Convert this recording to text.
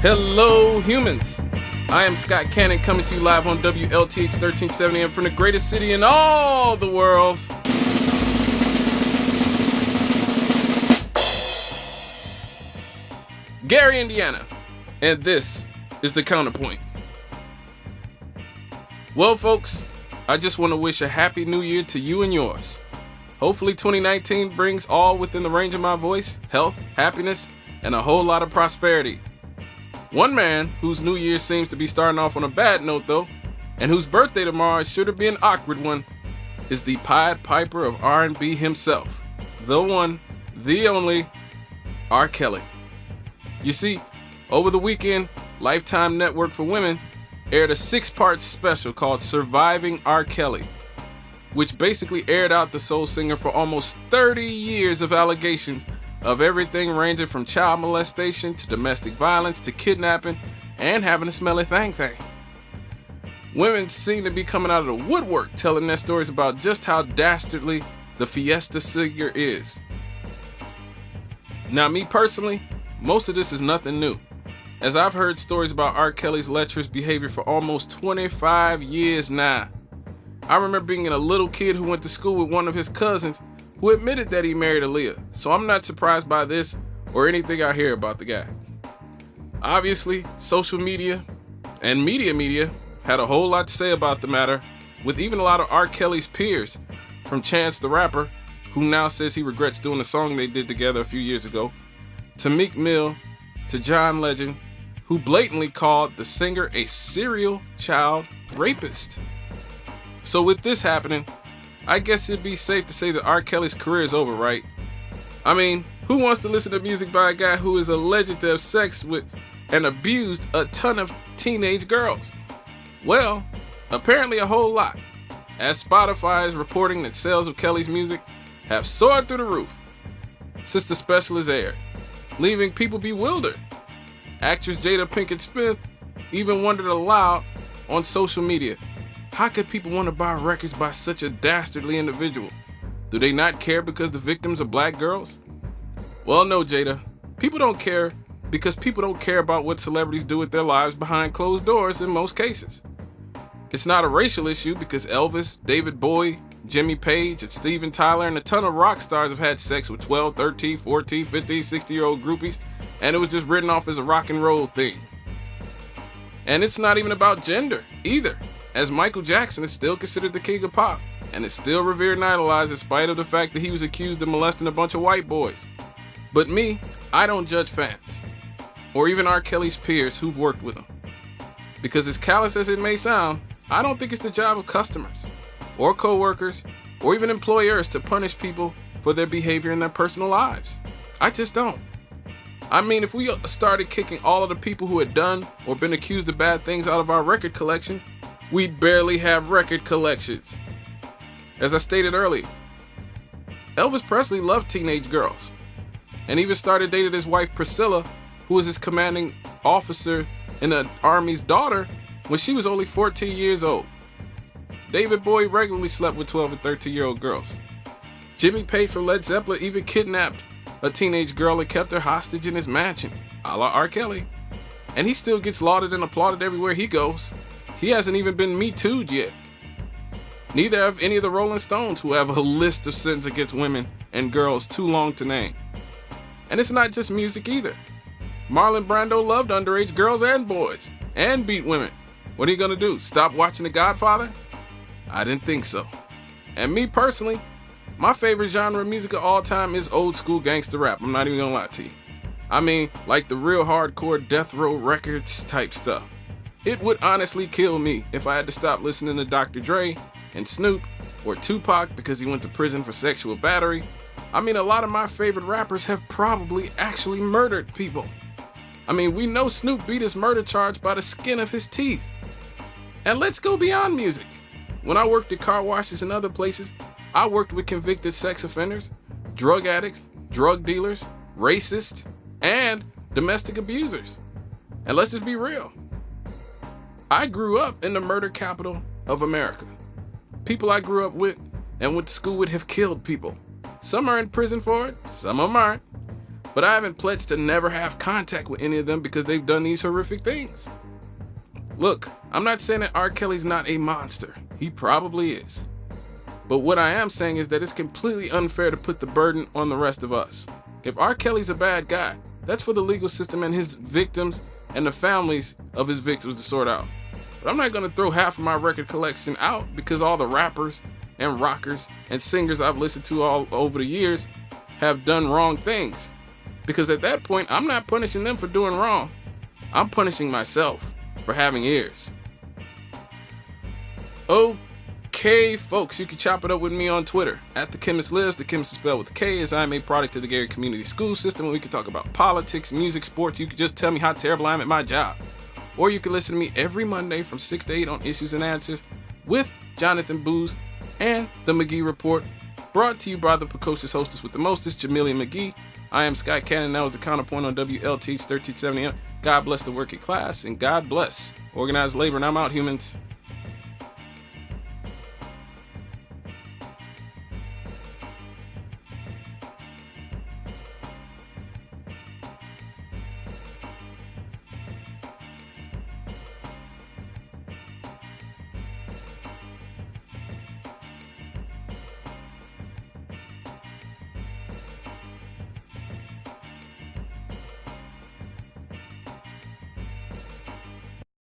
Hello, humans. I am Scott Cannon coming to you live on WLTH 1370 AM from the greatest city in all the world. Gary, Indiana. And this is the Counterpoint. Well, folks, I just want to wish a happy new year to you and yours. Hopefully 2019 brings all within the range of my voice, health, happiness, and a whole lot of prosperity. One man whose new year seems to be starting off on a bad note though, and whose birthday tomorrow is sure to be an awkward one, is the Piper of R&B himself. The one, the only, R. Kelly. You see, over the weekend, Lifetime Network for Women aired a 6-part special called Surviving R. Kelly, which basically aired out the soul singer for almost 30 years of allegations of everything ranging from child molestation to domestic violence to kidnapping and having a smelly thing. Women seem to be coming out of the woodwork telling their stories about just how dastardly the Fiesta singer is. Now, me personally, most of this is nothing new, as I've heard stories about R. Kelly's lecherous behavior for almost 25 years now. I remember being a little kid who went to school with one of his cousins who admitted that he married Aaliyah, so I'm not surprised by this or anything I hear about the guy. Obviously, social media and media had a whole lot to say about the matter, with even a lot of R. Kelly's peers, from Chance the Rapper, who now says he regrets doing the song they did together a few years ago, to Meek Mill, to John Legend, who blatantly called the singer a serial child rapist. So with this happening, I guess it'd be safe to say that R. Kelly's career is over, right? I mean, who wants to listen to music by a guy who is alleged to have sex with and abused a ton of teenage girls? Well, apparently a whole lot, as Spotify is reporting that sales of Kelly's music have soared through the roof since the special is aired, leaving people bewildered. Actress Jada Pinkett Smith even wondered aloud on social media, how could people want to buy records by such a dastardly individual? Do they not care because the victims are black girls? Well, no, Jada. People don't care because people don't care about what celebrities do with their lives behind closed doors in most cases. It's not a racial issue because Elvis, David Bowie, Jimmy Page, and Steven Tyler and a ton of rock stars have had sex with 12, 13, 14, 15, 60-year-old groupies, and it was just written off as a rock and roll thing. And it's not even about gender either, as Michael Jackson is still considered the king of pop and is still revered and idolized in spite of the fact that he was accused of molesting a bunch of white boys. But me, I don't judge fans, or even R. Kelly's peers who've worked with him. Because as callous as it may sound, I don't think it's the job of customers, or co-workers, or even employers to punish people for their behavior in their personal lives. I just don't. I mean, if we started kicking all of the people who had done or been accused of bad things out of our record collection, we'd barely have record collections. As I stated earlier, Elvis Presley loved teenage girls and even started dating his wife Priscilla, who was his commanding officer in the Army's daughter when she was only 14 years old. David Bowie regularly slept with 12 and 13-year-old girls. Jimmy Page from Led Zeppelin even kidnapped a teenage girl and kept her hostage in his mansion, a la R. Kelly. And he still gets lauded and applauded everywhere he goes. He hasn't even been Me Too'd yet. Neither have any of the Rolling Stones, who have a list of sins against women and girls too long to name. And it's not just music either. Marlon Brando loved underage girls and boys, and beat women. What are you gonna do, stop watching The Godfather? I didn't think so. And me personally, my favorite genre of music of all time is old school gangster rap. I'm not even gonna lie to you. I mean, like the real hardcore Death Row Records type stuff. It would honestly kill me if I had to stop listening to Dr. Dre and Snoop or Tupac because he went to prison for sexual battery. I mean, a lot of my favorite rappers have probably actually murdered people. I mean, we know Snoop beat his murder charge by the skin of his teeth. And let's go beyond music. When I worked at car washes and other places, I worked with convicted sex offenders, drug addicts, drug dealers, racists, and domestic abusers. And let's just be real. I grew up in the murder capital of America. People I grew up with and went to school with have killed people. Some are in prison for it, some of them aren't. But I haven't pledged to never have contact with any of them because they've done these horrific things. Look, I'm not saying that R. Kelly's not a monster. He probably is. But what I am saying is that it's completely unfair to put the burden on the rest of us. If R. Kelly's a bad guy, that's for the legal system and his victims and the families of his victims to sort out. But I'm not going to throw half of my record collection out because all the rappers and rockers and singers I've listened to all over the years have done wrong things. Because at that point, I'm not punishing them for doing wrong. I'm punishing myself for having ears. Okay, folks, you can chop it up with me on Twitter at The Chemist Lives. The Chemist is spelled with a K, as I'm a product of the Gary Community School System, and we can talk about politics, music, sports. You can just tell me how terrible I am at my job. Or you can listen to me every Monday from 6 to 8 on Issues and Answers with Jonathan Boose and The McGee Report, brought to you by the precocious hostess with the mostest, Jamelia McGee. I am Sky Cannon. That was the Counterpoint on WLTH 1370M. God bless the working class, and God bless organized labor. And I'm out, humans.